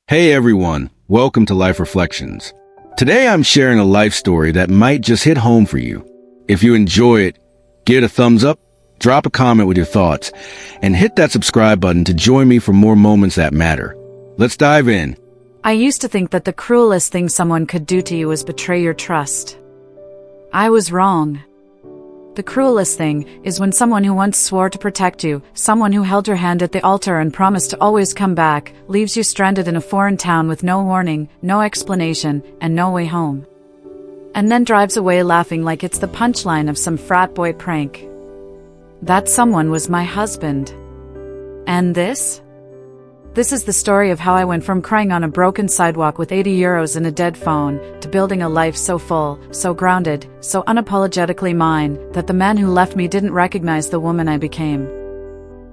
Hey everyone, welcome to Life Reflections. Today I'm sharing a life story that might just hit home for you. If you enjoy it, give it a thumbs up, drop a comment with your thoughts, and hit that subscribe button to join me for more moments that matter. Let's dive in. I used to think that the cruelest thing someone could do to you was betray your trust. I was wrong. The cruelest thing is when someone who once swore to protect you, someone who held your hand at the altar and promised to always come back, leaves you stranded in a foreign town with no warning, no explanation, and no way home. And then drives away laughing like it's the punchline of some frat boy prank. That someone was my husband. And this? This is the story of how I went from crying on a broken sidewalk with 80 euros and a dead phone, to building a life so full, so grounded, so unapologetically mine, that the man who left me didn't recognize the woman I became.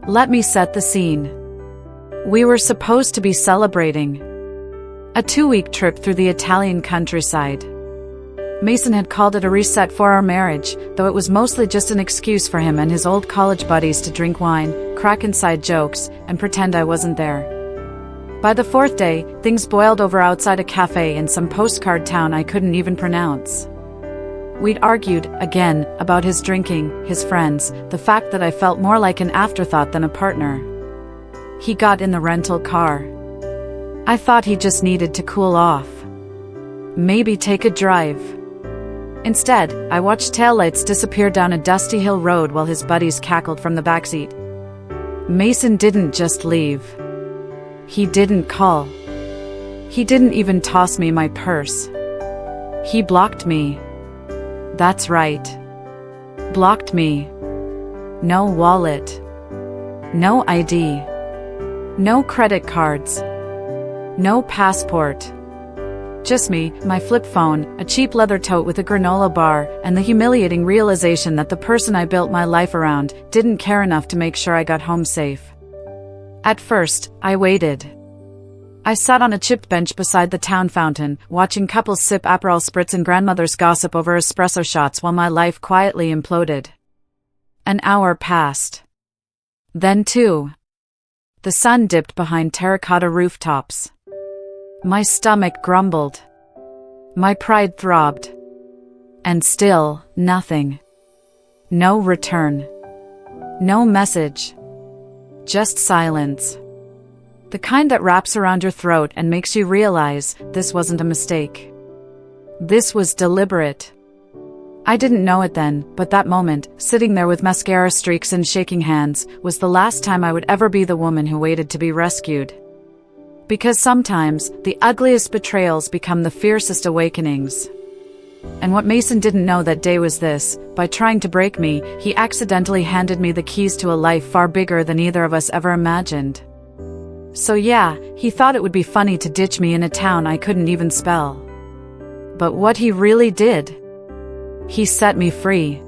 Let me set the scene. We were supposed to be celebrating a 2-week trip through the Italian countryside. Mason had called it a reset for our marriage, though it was mostly just an excuse for him and his old college buddies to drink wine, crack inside jokes, and pretend I wasn't there. By the 4th day, things boiled over outside a cafe in some postcard town I couldn't even pronounce. We'd argued, again, about his drinking, his friends, the fact that I felt more like an afterthought than a partner. He got in the rental car. I thought he just needed to cool off. Maybe take a drive. Instead, I watched taillights disappear down a dusty hill road while his buddies cackled from the backseat. Mason didn't just leave. He didn't call. He didn't even toss me my purse. He blocked me. That's right. Blocked me. No wallet. No ID. No credit cards. No passport. Just me, my flip phone, a cheap leather tote with a granola bar, and the humiliating realization that the person I built my life around didn't care enough to make sure I got home safe. At first, I waited. I sat on a chipped bench beside the town fountain, watching couples sip Aperol Spritz and grandmothers gossip over espresso shots while my life quietly imploded. An hour passed. Then 2. The sun dipped behind terracotta rooftops. My stomach grumbled. My pride throbbed. And still, nothing. No return. No message. Just silence. The kind that wraps around your throat and makes you realize this wasn't a mistake. This was deliberate. I didn't know it then, but that moment, sitting there with mascara streaks and shaking hands, was the last time I would ever be the woman who waited to be rescued. Because sometimes, the ugliest betrayals become the fiercest awakenings. And what Mason didn't know that day was this: by trying to break me, he accidentally handed me the keys to a life far bigger than either of us ever imagined. So yeah, he thought it would be funny to ditch me in a town I couldn't even spell. But what he really did? He set me free.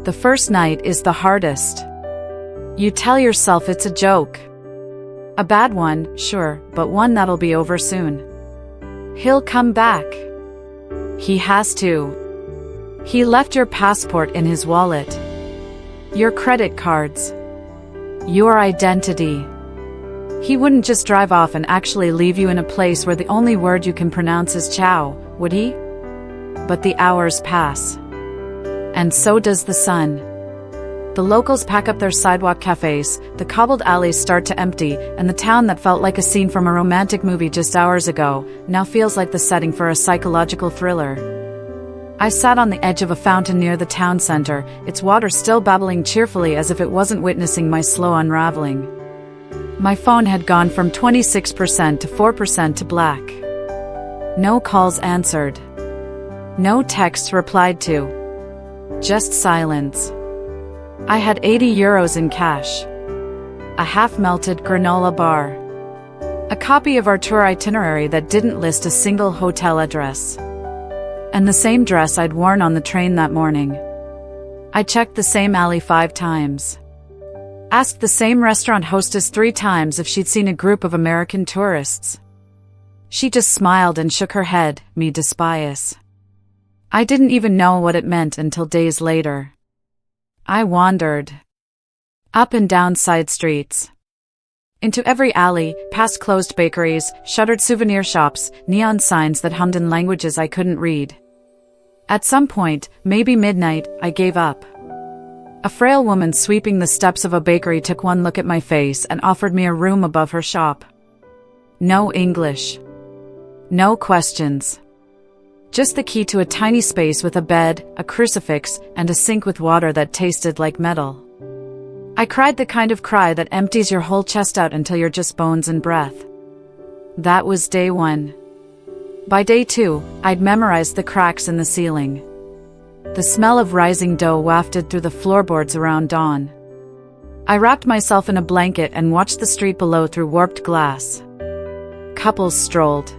The first night is the hardest. You tell yourself it's a joke. A bad one, sure, but one that'll be over soon. He'll come back. He has to. He left your passport in his wallet. Your credit cards. Your identity. He wouldn't just drive off and actually leave you in a place where the only word you can pronounce is ciao, would he? But the hours pass. And so does the sun. The locals pack up their sidewalk cafes, the cobbled alleys start to empty, and the town that felt like a scene from a romantic movie just hours ago now feels like the setting for a psychological thriller. I sat on the edge of a fountain near the town center, its water still babbling cheerfully as if it wasn't witnessing my slow unraveling. My phone had gone from 26% to 4% to black. No calls answered. No texts replied to. Just silence. I had 80 euros in cash. A half-melted granola bar. A copy of our tour itinerary that didn't list a single hotel address. And the same dress I'd worn on the train that morning. I checked the same alley 5 times. Asked the same restaurant hostess 3 times if she'd seen a group of American tourists. She just smiled and shook her head, me despious. I didn't even know what it meant until days later. I wandered. Up and down side streets. Into every alley, past closed bakeries, shuttered souvenir shops, neon signs that hummed in languages I couldn't read. At some point, maybe midnight, I gave up. A frail woman sweeping the steps of a bakery took one look at my face and offered me a room above her shop. No English. No questions. Just the key to a tiny space with a bed, a crucifix, and a sink with water that tasted like metal. I cried the kind of cry that empties your whole chest out until you're just bones and breath. That was day 1. By day 2, I'd memorized the cracks in the ceiling. The smell of rising dough wafted through the floorboards around dawn. I wrapped myself in a blanket and watched the street below through warped glass. Couples strolled.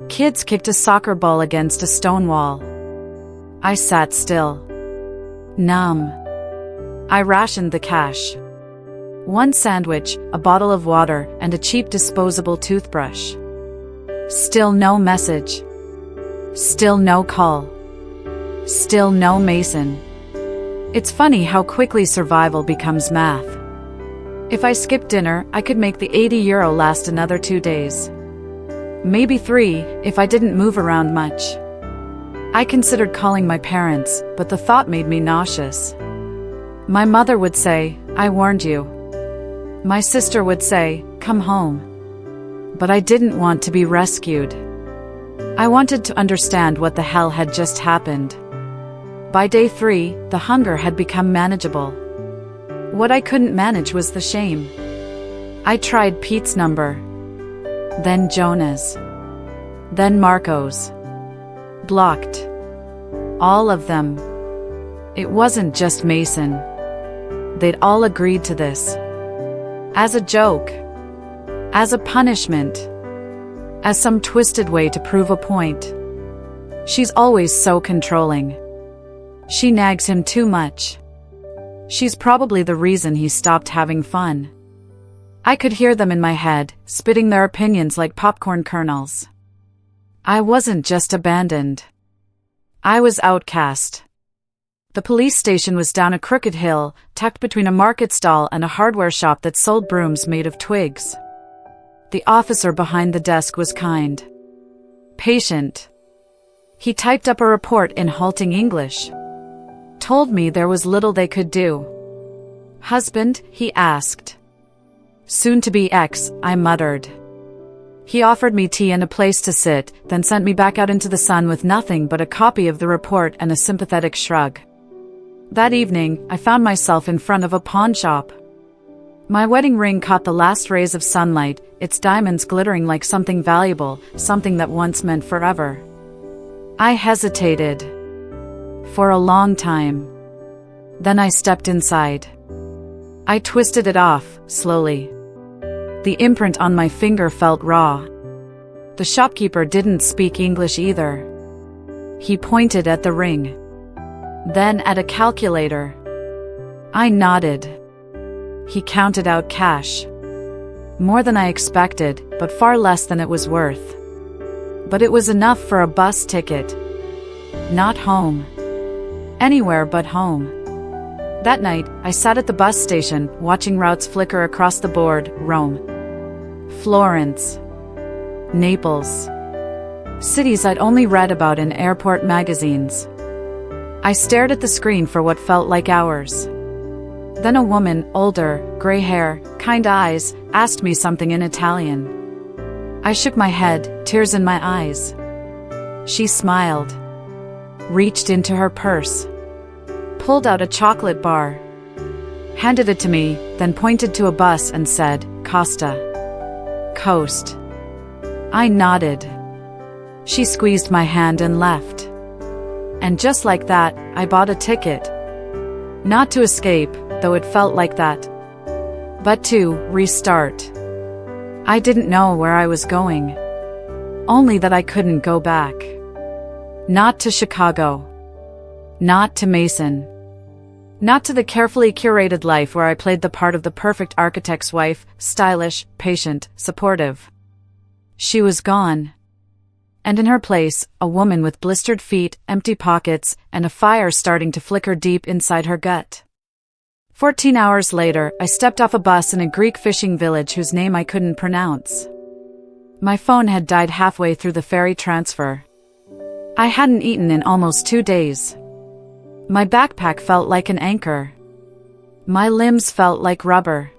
Kids kicked a soccer ball against a stone wall. I sat still. Numb. I rationed the cash. 1 sandwich, a bottle of water, and a cheap disposable toothbrush. Still no message. Still no call. Still no Mason. It's funny how quickly survival becomes math. If I skipped dinner, I could make the €80 last another 2 days. Maybe 3, if I didn't move around much. I considered calling my parents, but the thought made me nauseous. My mother would say, "I warned you." My sister would say, "Come home." But I didn't want to be rescued. I wanted to understand what the hell had just happened. By day 3, the hunger had become manageable. What I couldn't manage was the shame. I tried Pete's number. Then Jonah's. Then Marco's. Blocked. All of them. It wasn't just Mason. They'd all agreed to this. As a joke. As a punishment. As some twisted way to prove a point. She's always so controlling. She nags him too much. She's probably the reason he stopped having fun. I could hear them in my head, spitting their opinions like popcorn kernels. I wasn't just abandoned. I was outcast. The police station was down a crooked hill, tucked between a market stall and a hardware shop that sold brooms made of twigs. The officer behind the desk was kind. Patient. He typed up a report in halting English. Told me there was little they could do. Husband, he asked. Soon-to-be ex, I muttered. He offered me tea and a place to sit, then sent me back out into the sun with nothing but a copy of the report and a sympathetic shrug. That evening, I found myself in front of a pawn shop. My wedding ring caught the last rays of sunlight, its diamonds glittering like something valuable, something that once meant forever. I hesitated. For a long time. Then I stepped inside. I twisted it off, slowly. The imprint on my finger felt raw. The shopkeeper didn't speak English either. He pointed at the ring. Then at a calculator. I nodded. He counted out cash. More than I expected, but far less than it was worth. But it was enough for a bus ticket. Not home. Anywhere but home. That night, I sat at the bus station, watching routes flicker across the board. Rome. Florence. Naples. Cities I'd only read about in airport magazines. I stared at the screen for what felt like hours. Then a woman, older, gray hair, kind eyes, asked me something in Italian. I shook my head, tears in my eyes. She smiled. Reached into her purse. Pulled out a chocolate bar. Handed it to me, then pointed to a bus and said, Costa. Coast. I nodded. She squeezed my hand and left. And just like that, I bought a ticket. Not to escape, though it felt like that. But to restart. I didn't know where I was going. Only that I couldn't go back. Not to Chicago. Not to Mason. Not to the carefully curated life where I played the part of the perfect architect's wife, stylish, patient, supportive. She was gone. And in her place, a woman with blistered feet, empty pockets, and a fire starting to flicker deep inside her gut. 14 hours later, I stepped off a bus in a Greek fishing village whose name I couldn't pronounce. My phone had died halfway through the ferry transfer. I hadn't eaten in almost 2 days. My backpack felt like an anchor. My limbs felt like rubber.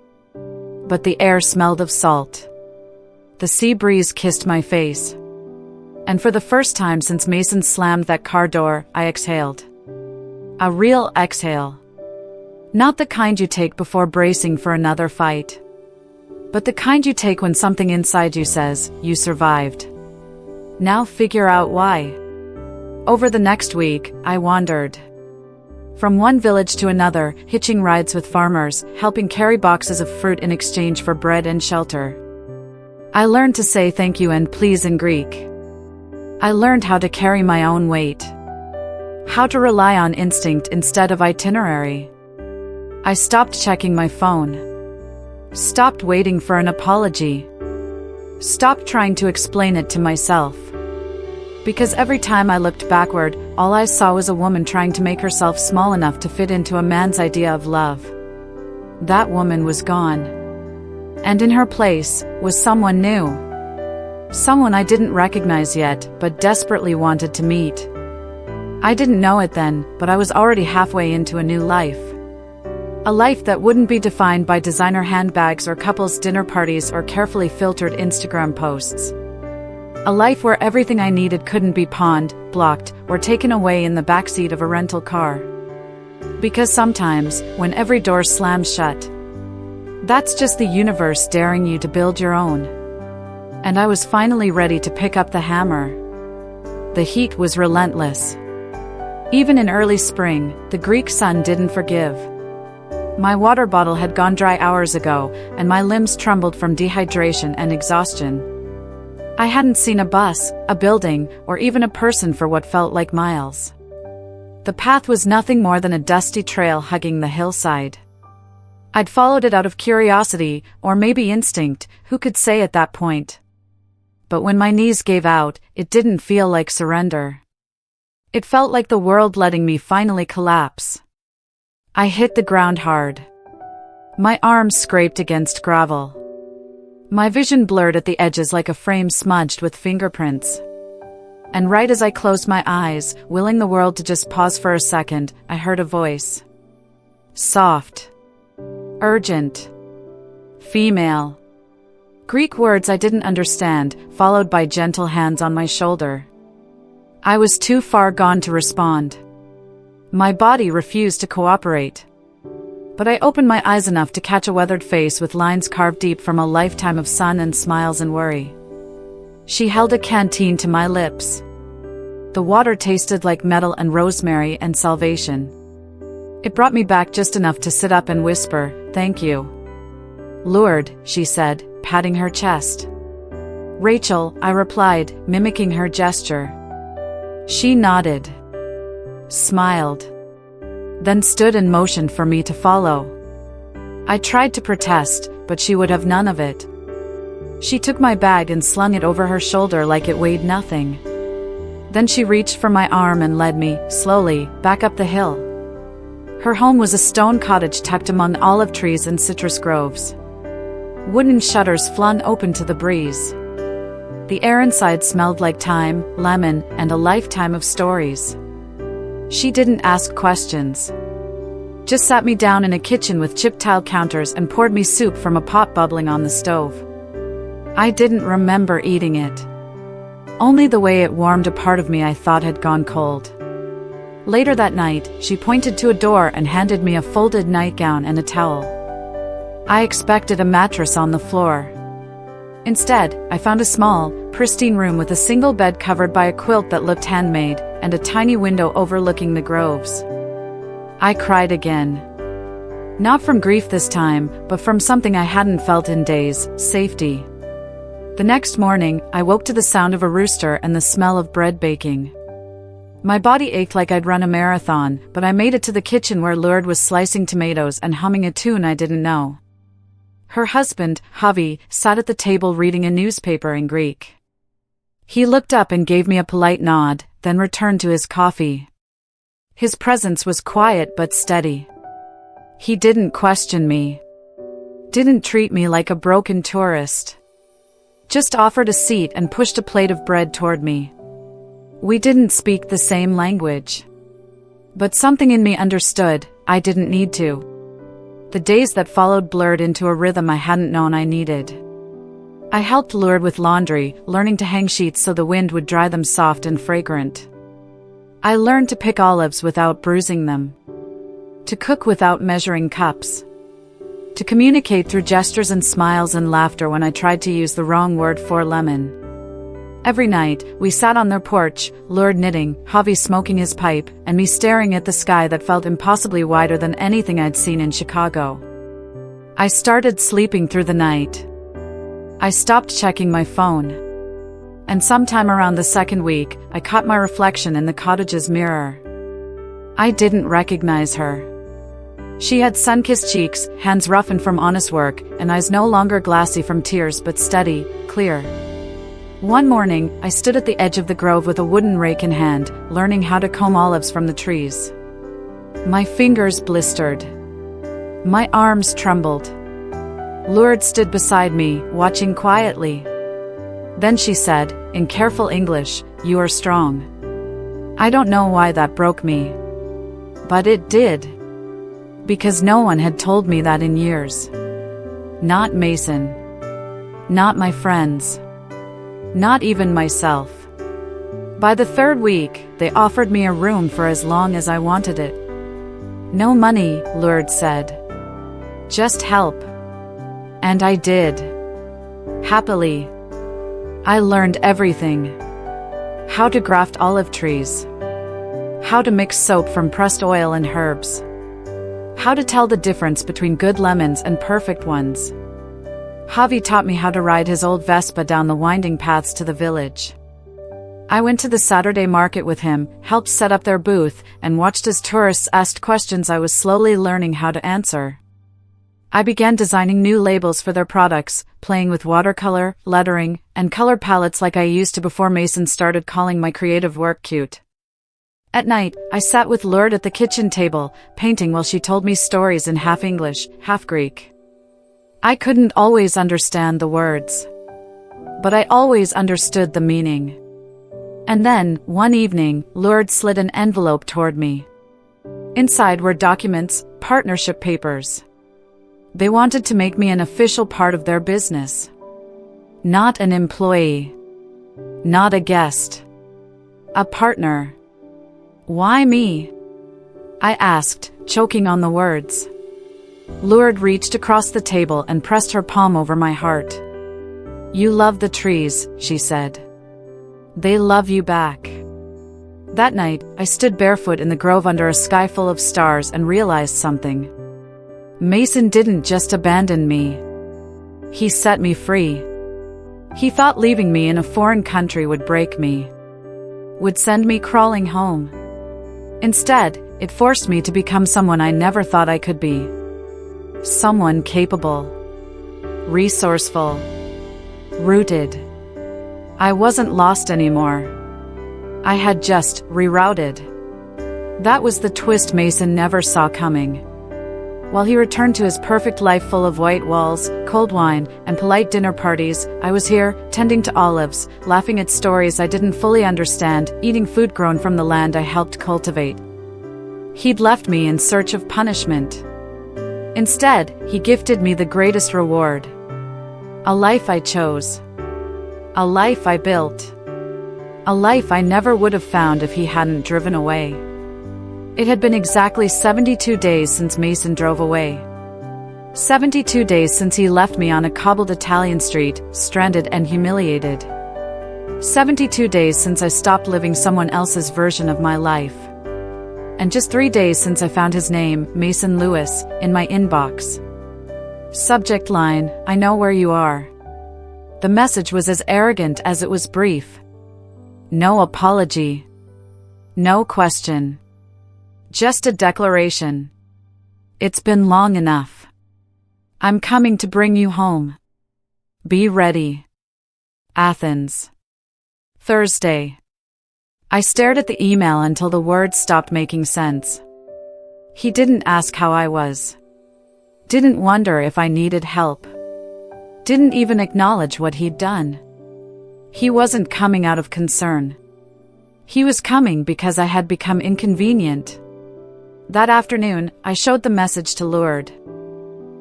But the air smelled of salt. The sea breeze kissed my face. And for the first time since Mason slammed that car door, I exhaled. A real exhale. Not the kind you take before bracing for another fight. But the kind you take when something inside you says, you survived. Now figure out why. Over the next week, I wandered. From one village to another, hitching rides with farmers, helping carry boxes of fruit in exchange for bread and shelter. I learned to say thank you and please in Greek. I learned how to carry my own weight. How to rely on instinct instead of itinerary. I stopped checking my phone. Stopped waiting for an apology. Stopped trying to explain it to myself. Because every time I looked backward, all I saw was a woman trying to make herself small enough to fit into a man's idea of love. That woman was gone. And in her place was someone new. Someone I didn't recognize yet, but desperately wanted to meet. I didn't know it then, but I was already halfway into a new life. A life that wouldn't be defined by designer handbags or couples' dinner parties or carefully filtered Instagram posts. A life where everything I needed couldn't be pawned, blocked, or taken away in the backseat of a rental car. Because sometimes, when every door slams shut, that's just the universe daring you to build your own. And I was finally ready to pick up the hammer. The heat was relentless. Even in early spring, the Greek sun didn't forgive. My water bottle had gone dry hours ago, and my limbs trembled from dehydration and exhaustion. I hadn't seen a bus, a building, or even a person for what felt like miles. The path was nothing more than a dusty trail hugging the hillside. I'd followed it out of curiosity, or maybe instinct, who could say at that point. But when my knees gave out, it didn't feel like surrender. It felt like the world letting me finally collapse. I hit the ground hard. My arms scraped against gravel. My vision blurred at the edges like a frame smudged with fingerprints. And right as I closed my eyes, willing the world to just pause for a second, I heard a voice. Soft. Urgent. Female. Greek words I didn't understand, followed by gentle hands on my shoulder. I was too far gone to respond. My body refused to cooperate. But I opened my eyes enough to catch a weathered face with lines carved deep from a lifetime of sun and smiles and worry. She held a canteen to my lips. The water tasted like metal and rosemary and salvation. It brought me back just enough to sit up and whisper, "Thank you." "Lured," she said, patting her chest. "Rachel," I replied, mimicking her gesture. She nodded. Smiled. Then stood and motioned for me to follow. I tried to protest, but she would have none of it. She took my bag and slung it over her shoulder like it weighed nothing. Then she reached for my arm and led me, slowly, back up the hill. Her home was a stone cottage tucked among olive trees and citrus groves. Wooden shutters flung open to the breeze. The air inside smelled like thyme, lemon, and a lifetime of stories. She didn't ask questions. Just sat me down in a kitchen with chip tile counters and poured me soup from a pot bubbling on the stove. I didn't remember eating it. Only the way it warmed a part of me I thought had gone cold. Later that night, she pointed to a door and handed me a folded nightgown and a towel. I expected a mattress on the floor. Instead, I found a small, pristine room with a single bed covered by a quilt that looked handmade, and a tiny window overlooking the groves. I cried again. Not from grief this time, but from something I hadn't felt in days, safety. The next morning, I woke to the sound of a rooster and the smell of bread baking. My body ached like I'd run a marathon, but I made it to the kitchen where Lourdes was slicing tomatoes and humming a tune I didn't know. Her husband, Javi, sat at the table reading a newspaper in Greek. He looked up and gave me a polite nod, then returned to his coffee. His presence was quiet but steady. He didn't question me. Didn't treat me like a broken tourist. Just offered a seat and pushed a plate of bread toward me. We didn't speak the same language. But something in me understood, I didn't need to. The days that followed blurred into a rhythm I hadn't known I needed. I helped Lourdes with laundry, learning to hang sheets so the wind would dry them soft and fragrant. I learned to pick olives without bruising them. To cook without measuring cups. To communicate through gestures and smiles and laughter when I tried to use the wrong word for lemon. Every night, we sat on their porch, Lourdes knitting, Javi smoking his pipe, and me staring at the sky that felt impossibly wider than anything I'd seen in Chicago. I started sleeping through the night. I stopped checking my phone. And sometime around the second week, I caught my reflection in the cottage's mirror. I didn't recognize her. She had sun-kissed cheeks, hands roughened from honest work, and eyes no longer glassy from tears but steady, clear. One morning, I stood at the edge of the grove with a wooden rake in hand, learning how to comb olives from the trees. My fingers blistered. My arms trembled. Lourdes stood beside me, watching quietly. Then she said, in careful English, "You are strong." I don't know why that broke me. But it did. Because no one had told me that in years. Not Mason. Not my friends. Not even myself. By the third week, they offered me a room for as long as I wanted it. No money, Lourdes said. Just help. And I did. Happily. I learned everything. How to graft olive trees. How to mix soap from pressed oil and herbs. How to tell the difference between good lemons and perfect ones. Javi taught me how to ride his old Vespa down the winding paths to the village. I went to the Saturday market with him, helped set up their booth, and watched as tourists asked questions I was slowly learning how to answer. I began designing new labels for their products, playing with watercolor, lettering, and color palettes like I used to before Mason started calling my creative work cute. At night, I sat with Lourdes at the kitchen table, painting while she told me stories in half English, half Greek. I couldn't always understand the words. But I always understood the meaning. And then, one evening, Lourdes slid an envelope toward me. Inside were documents, partnership papers. They wanted to make me an official part of their business. Not an employee. Not a guest. A partner. Why me? I asked, choking on the words. Lourdes reached across the table and pressed her palm over my heart. You love the trees, she said. They love you back. That night, I stood barefoot in the grove under a sky full of stars and realized something. Mason didn't just abandon me. He set me free. He thought leaving me in a foreign country would break me. Would send me crawling home. Instead, it forced me to become someone I never thought I could be. Someone capable. Resourceful. Rooted. I wasn't lost anymore. I had just rerouted. That was the twist Mason never saw coming. While he returned to his perfect life full of white walls, cold wine, and polite dinner parties, I was here, tending to olives, laughing at stories I didn't fully understand, eating food grown from the land I helped cultivate. He'd left me in search of punishment. Instead, he gifted me the greatest reward. A life I chose. A life I built. A life I never would have found if he hadn't driven away. It had been exactly 72 days since Mason drove away. 72 days since he left me on a cobbled Italian street, stranded and humiliated. 72 days since I stopped living someone else's version of my life. And just 3 days since I found his name, Mason Lewis, in my inbox. Subject line, I know where you are. The message was as arrogant as it was brief. No apology. No question. Just a declaration. It's been long enough. I'm coming to bring you home. Be ready. Athens. Thursday. I stared at the email until the words stopped making sense. He didn't ask how I was. Didn't wonder if I needed help. Didn't even acknowledge what he'd done. He wasn't coming out of concern. He was coming because I had become inconvenient. That afternoon, I showed the message to Lourdes.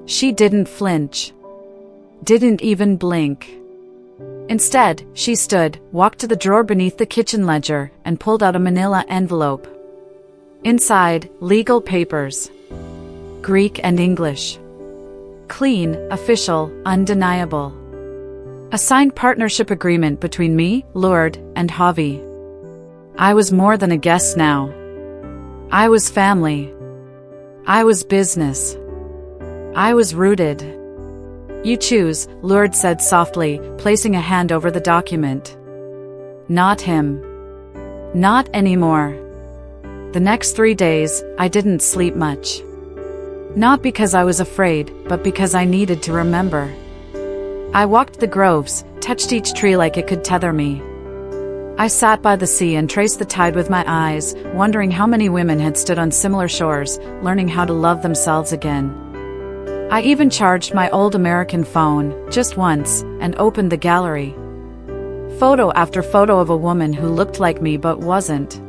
She didn't flinch. Didn't even blink. Instead, she stood, walked to the drawer beneath the kitchen ledger, and pulled out a manila envelope. Inside, legal papers. Greek and English. Clean, official, undeniable. A signed partnership agreement between me, Lourdes, and Javi. I was more than a guest now. I was family. I was business. I was rooted. You choose, Lourdes said softly, placing a hand over the document. Not him. Not anymore. The next 3 days, I didn't sleep much. Not because I was afraid, but because I needed to remember. I walked the groves, touched each tree like it could tether me. I sat by the sea and traced the tide with my eyes, wondering how many women had stood on similar shores, learning how to love themselves again. I even charged my old American phone, just once, and opened the gallery. Photo after photo of a woman who looked like me but wasn't.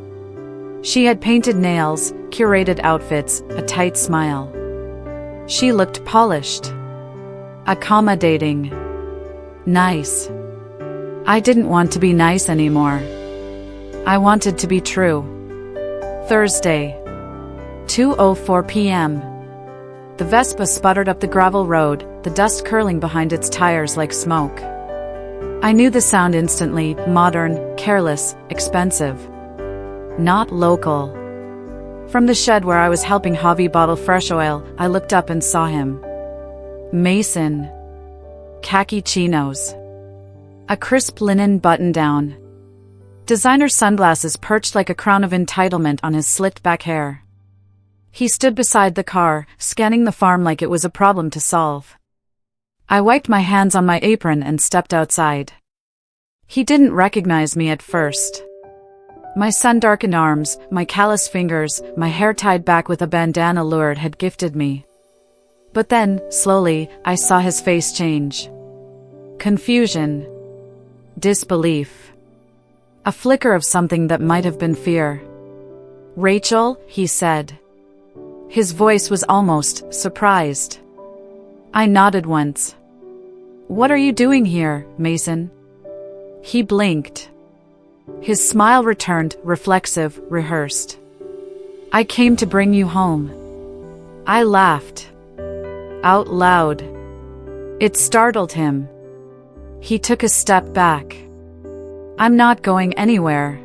She had painted nails, curated outfits, a tight smile. She looked polished. Accommodating. Nice. I didn't want to be nice anymore. I wanted to be true. Thursday. 2:04 p.m. The Vespa sputtered up the gravel road, the dust curling behind its tires like smoke. I knew the sound instantly, modern, careless, expensive. Not local. From the shed where I was helping Javi bottle fresh oil, I looked up and saw him. Mason. Khaki chinos. A crisp linen button-down. Designer sunglasses perched like a crown of entitlement on his slicked-back hair. He stood beside the car, scanning the farm like it was a problem to solve. I wiped my hands on my apron and stepped outside. He didn't recognize me at first. My sun-darkened arms, my calloused fingers, my hair tied back with a bandana Lourdes had gifted me. But then, slowly, I saw his face change. Confusion. Disbelief. A flicker of something that might have been fear. "Rachel," he said. His voice was almost surprised. I nodded once. "What are you doing here, Mason?" He blinked. His smile returned, reflexive, rehearsed. "I came to bring you home." I laughed. Out loud. It startled him. He took a step back. "I'm not going anywhere."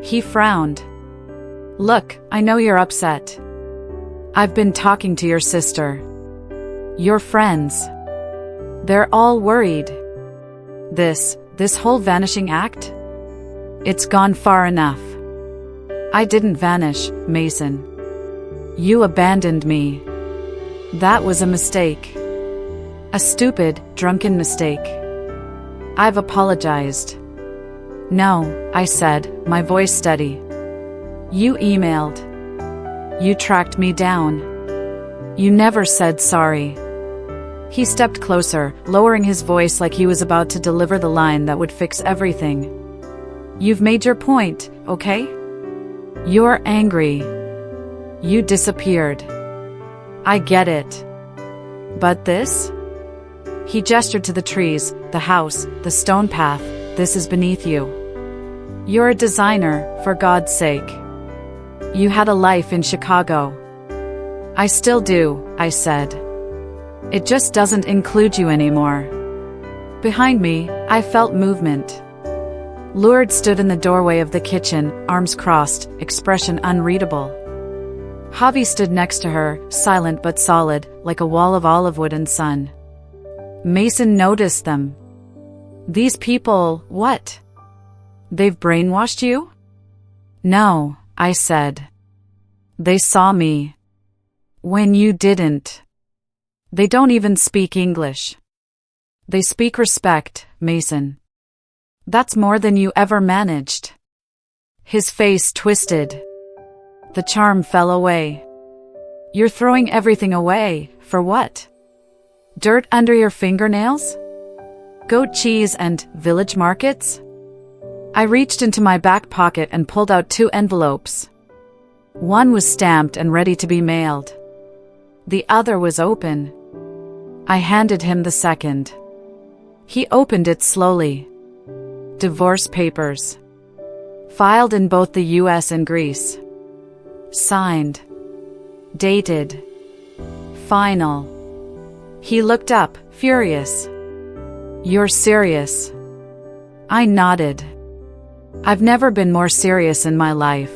He frowned. "Look, I know you're upset. I've been talking to your sister. Your friends. They're all worried. This whole vanishing act? It's gone far enough." "I didn't vanish, Mason. You abandoned me. That was a mistake. A stupid, drunken mistake. I've apologized." "No," I said, my voice steady. "You emailed. You tracked me down. You never said sorry." He stepped closer, lowering his voice like he was about to deliver the line that would fix everything. "You've made your point, okay? You're angry. You disappeared. I get it. But this?" He gestured to the trees, the house, the stone path. "This is beneath you. You're a designer, for God's sake. You had a life in Chicago." "I still do," I said. "It just doesn't include you anymore." Behind me, I felt movement. Lourdes stood in the doorway of the kitchen, arms crossed, expression unreadable. Javi stood next to her, silent but solid, like a wall of olive wood and sun. Mason noticed them. "These people, what? They've brainwashed you?" "No," I said. "They saw me. When you didn't. They don't even speak English. They speak respect, Mason. That's more than you ever managed." His face twisted. The charm fell away. You're throwing everything away, for what? Dirt under your fingernails? Goat cheese and village markets? I reached into my back pocket and pulled out 2 envelopes. One was stamped and ready to be mailed. The other was open. I handed him the second. He opened it slowly. Divorce papers. Filed in both the US and Greece. Signed. Dated. Final. He looked up, furious. You're serious? I nodded. I've never been more serious in my life.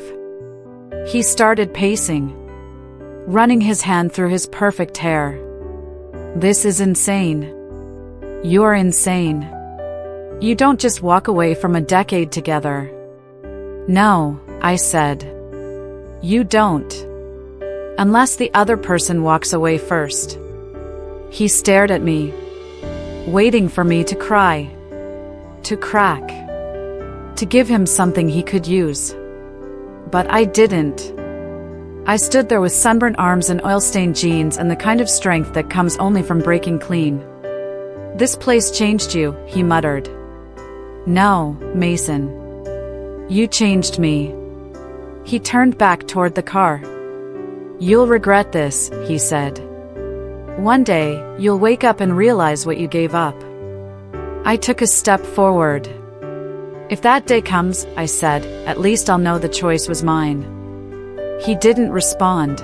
He started pacing, running his hand through his perfect hair. This is insane. You're insane. You don't just walk away from a decade together. No, I said. You don't. Unless the other person walks away first. He stared at me, waiting for me to cry, to crack, to give him something he could use. But I didn't. I stood there with sunburnt arms and oil-stained jeans and the kind of strength that comes only from breaking clean. This place changed you, he muttered. No, Mason. You changed me. He turned back toward the car. You'll regret this, he said. One day, you'll wake up and realize what you gave up. I took a step forward. If that day comes, I said, at least I'll know the choice was mine. He didn't respond.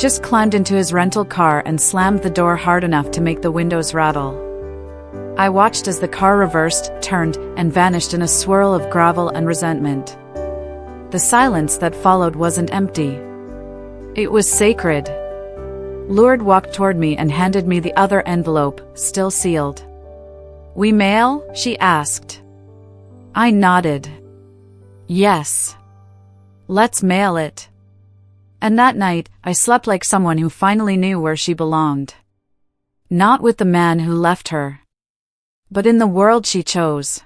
Just climbed into his rental car and slammed the door hard enough to make the windows rattle. I watched as the car reversed, turned, and vanished in a swirl of gravel and resentment. The silence that followed wasn't empty. It was sacred. Lourdes walked toward me and handed me the other envelope, still sealed. We mail? She asked. I nodded. Yes. Let's mail it. And that night, I slept like someone who finally knew where she belonged. Not with the man who left her, but in the world she chose.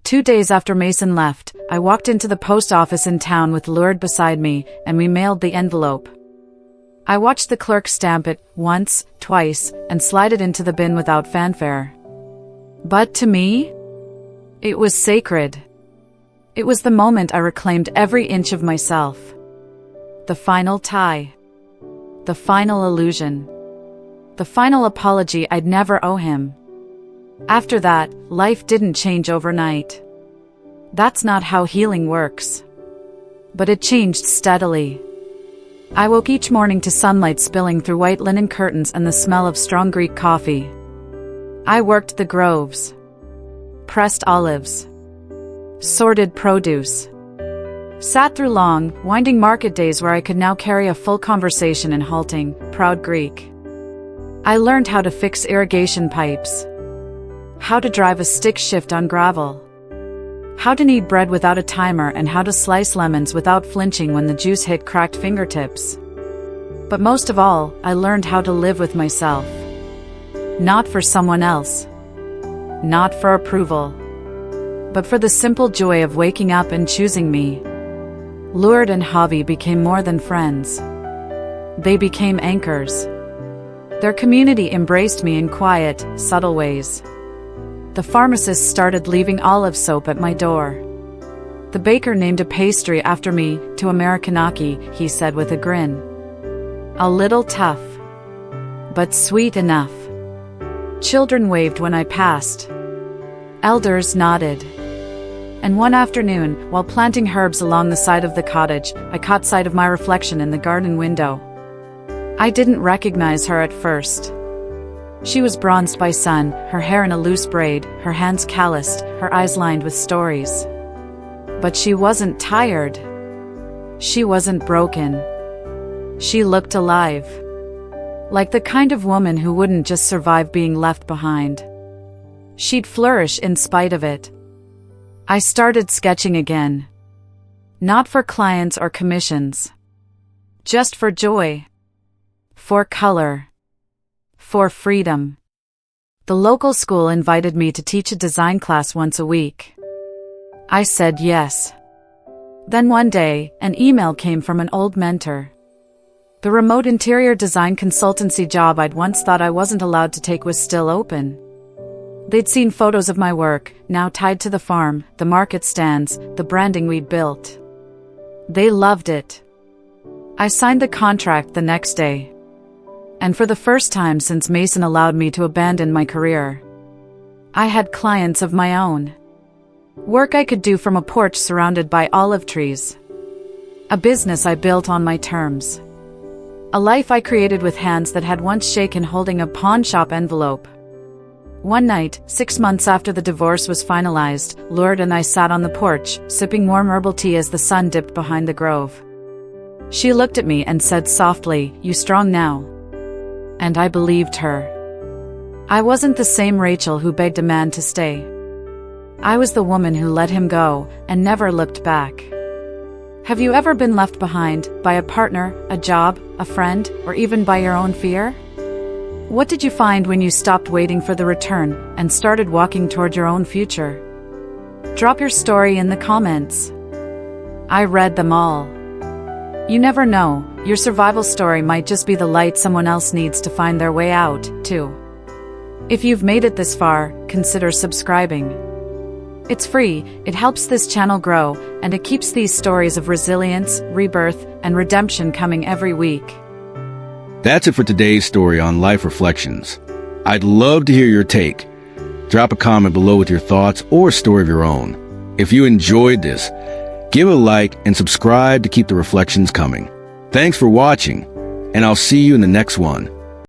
2 days after Mason left, I walked into the post office in town with Lourdes beside me, and we mailed the envelope. I watched the clerk stamp it once, twice, and slide it into the bin without fanfare. But to me, it was sacred. It was the moment I reclaimed every inch of myself. The final tie. The final illusion. The final apology I'd never owe him. After that, life didn't change overnight. That's not how healing works. But it changed steadily. I woke each morning to sunlight spilling through white linen curtains and the smell of strong Greek coffee. I worked the groves. Pressed olives. Sorted produce. Sat through long, winding market days where I could now carry a full conversation in halting, proud Greek. I learned how to fix irrigation pipes. How to drive a stick shift on gravel. How to knead bread without a timer and how to slice lemons without flinching when the juice hit cracked fingertips. But most of all, I learned how to live with myself. Not for someone else. Not for approval. But for the simple joy of waking up and choosing me. Lourdes and Javi became more than friends. They became anchors. Their community embraced me in quiet, subtle ways. The pharmacist started leaving olive soap at my door. The baker named a pastry after me, to Americanaki, he said with a grin. A little tough, but sweet enough. Children waved when I passed. Elders nodded. And one afternoon, while planting herbs along the side of the cottage, I caught sight of my reflection in the garden window. I didn't recognize her at first. She was bronzed by sun, her hair in a loose braid, her hands calloused, her eyes lined with stories. But she wasn't tired. She wasn't broken. She looked alive. Like the kind of woman who wouldn't just survive being left behind. She'd flourish in spite of it. I started sketching again. Not for clients or commissions. Just for joy. For color. For freedom. The local school invited me to teach a design class once a week. I said yes. Then one day, an email came from an old mentor. The remote interior design consultancy job I'd once thought I wasn't allowed to take was still open. They'd seen photos of my work, now tied to the farm, the market stands, the branding we'd built. They loved it. I signed the contract the next day. And for the first time since Mason allowed me to abandon my career, I had clients of my own. Work I could do from a porch surrounded by olive trees. A business I built on my terms. A life I created with hands that had once shaken holding a pawn shop envelope. One night, 6 months after the divorce was finalized, Lourdes and I sat on the porch, sipping warm herbal tea as the sun dipped behind the grove. She looked at me and said softly, "You strong now?" And I believed her. I wasn't the same Rachel who begged a man to stay. I was the woman who let him go, and never looked back. Have you ever been left behind, by a partner, a job, a friend, or even by your own fear? What did you find when you stopped waiting for the return, and started walking toward your own future? Drop your story in the comments. I read them all. You never know, your survival story might just be the light someone else needs to find their way out, too. If you've made it this far, consider subscribing. It's free, it helps this channel grow, and it keeps these stories of resilience, rebirth, and redemption coming every week. That's it for today's story on Life Reflections. I'd love to hear your take. Drop a comment below with your thoughts or a story of your own. If you enjoyed this, give a like and subscribe to keep the reflections coming. Thanks for watching, and I'll see you in the next one.